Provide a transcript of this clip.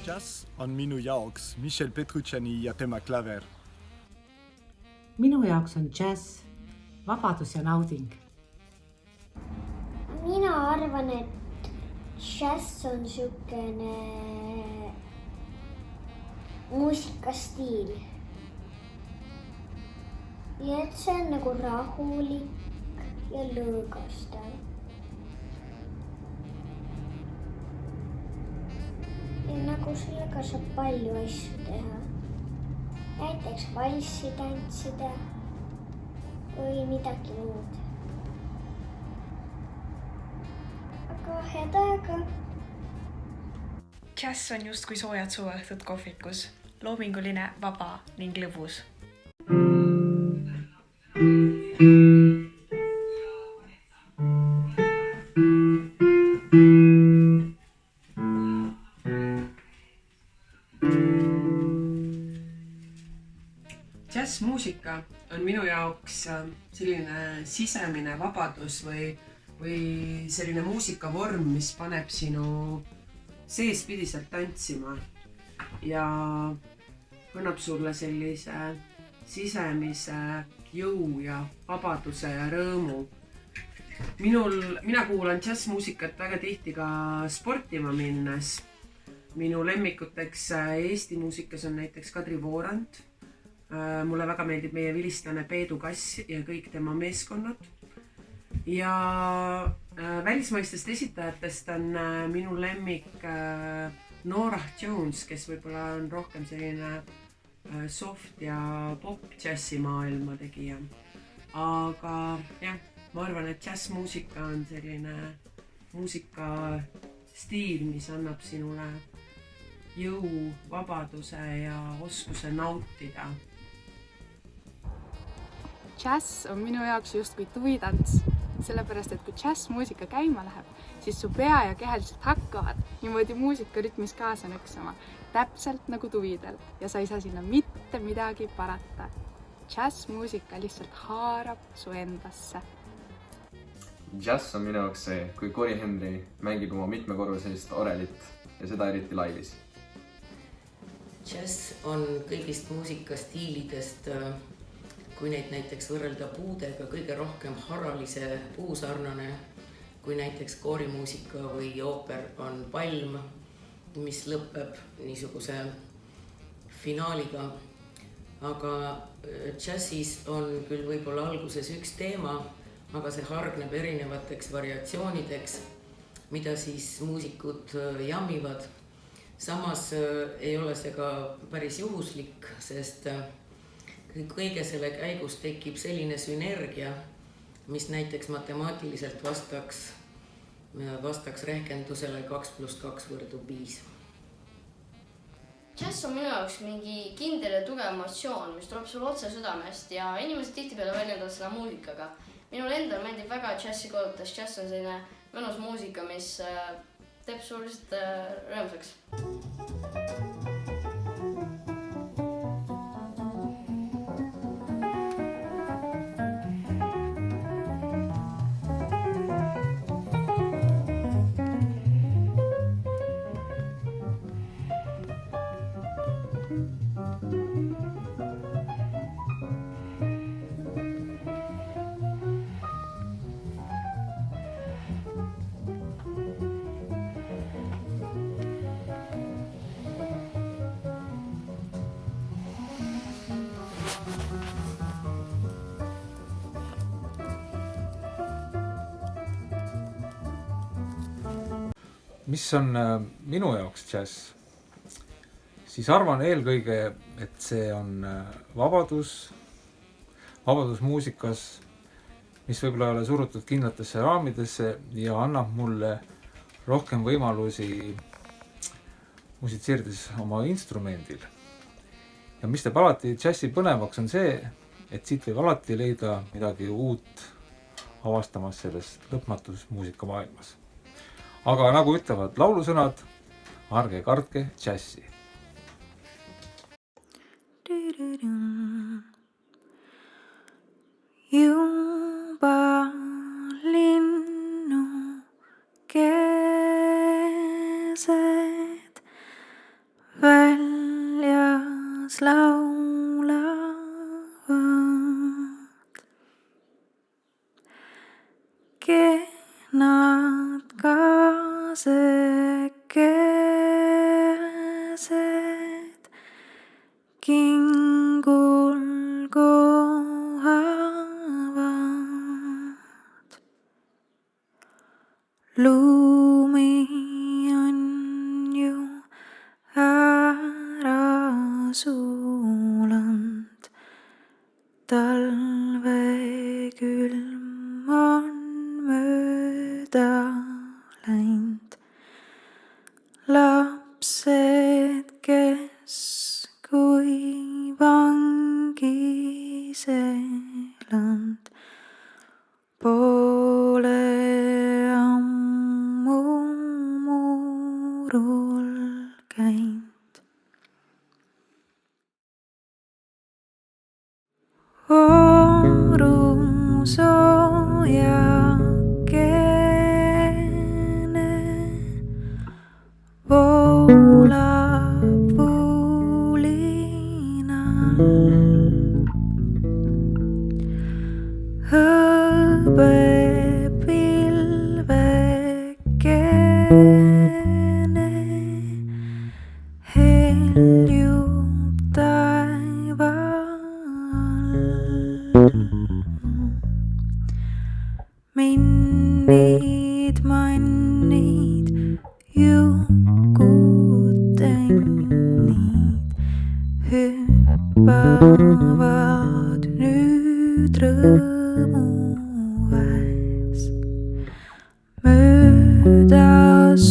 Jazz on minu jaoks Michel Petrucciani ja tema klaver. Minu jaoks on jazz, vabadus ja nauding. Mina arvan, et jazz on sükene muusikastiil. Ja et see on nagu rahulik ja lõõgastav. Ja nagu sellega saab palju asju teha. Näiteks valssi tantsida või midagi muud. Aga head aega! Jazz on justkui soojad suveõhtud kohvikus, loominguline, vaba ning lõbus. Jazzmuusika on minu jaoks selline sisemine vabadus või selline muusikavorm, mis paneb sinu seespidiselt tantsima ja annab sulle sellise sisemise jõu ja vabaduse ja rõõmu. Mina kuulan jazzmuusikat väga tihti ka sportima minnes. Minu lemmikuteks Eesti muusikas on näiteks Kadri Voorand. Mulle väga meeldib meie vilistlane Peedu Kass ja kõik tema meeskonnad. Ja välismaistest esitajatest on minu lemmik Norah Jones, kes võib-olla on rohkem selline soft ja pop džassi maailma tegija. Aga jah, ma arvan, et jazzmuusika on selline muusikastiil, mis annab sinule jõu, vabaduse ja oskuse nautida. Jazz on minu jaoks justkui tuvitants, sellepärast, et kui jazzmuusika käima läheb, siis su pea ja keha lihtsalt hakkavad niimoodi muusikarütmis kaasa nõksama, täpselt nagu tuvidel ja sa ei saa sinna mitte midagi parata. Jazzmuusika lihtsalt haarab su endasse. Jazz on minu jaoks see, kui Cory Henry mängib oma mitmekorruselist orelit ja seda eriti laivis. Jazz on kõigist muusikastiilidest, kui neid näiteks võrrelda puudega, kõige rohkem haralise puusarnane, kui näiteks koorimuusika või ooper on palm, mis lõpeb niisuguse finaaliga. Aga jazzis on küll võib-olla alguses üks teema, aga see hargneb erinevateks variatsioonideks, mida siis muusikud jammivad. Samas ei ole see ka päris juhuslik, sest kõige selle käigus tekib selline sünergia, mis näiteks matemaatiliselt vastaks rehkendusele 2 + 2 = 5. Jazz on minu jaoks mingi kindel ja tugev emotsioon, mis tuleb sulle otse südamest ja inimesed tihtipeale väljendavad seda muusikaga. Minul endal meeldib väga džassi kuulates. Jazz on selline mõnus muusika, mis teeb sulle lihtsalt rõõmsaks. Mis on minu jaoks džäss, siis arvan eelkõige, et see on vabadus muusikas, mis võib-olla ei ole surutud kindlatesse raamidesse ja annab mulle rohkem võimalusi musitseerides oma instrumendil. Ja mis teeb alati džässi põnevaks on see, et siit võib alati leida midagi uut avastamas selles lõpmatus muusikamaailmas. Aga nagu ütlevad laulusõnad, ärge kartke džässi. You käsed väljas laulavad. Kenad kaasekesed kingul kohavad. Lumi on ju ära sulanud, talvekülm on mööda läinud. Lapsed, kes kui vangis elanud, pole ammu murul käinud. Voru soojakene voolab vuulinal. Hõbepilvekene heljub taival. Mannid, jukud tennid hüppavad nüüd rõõmuväes möödas.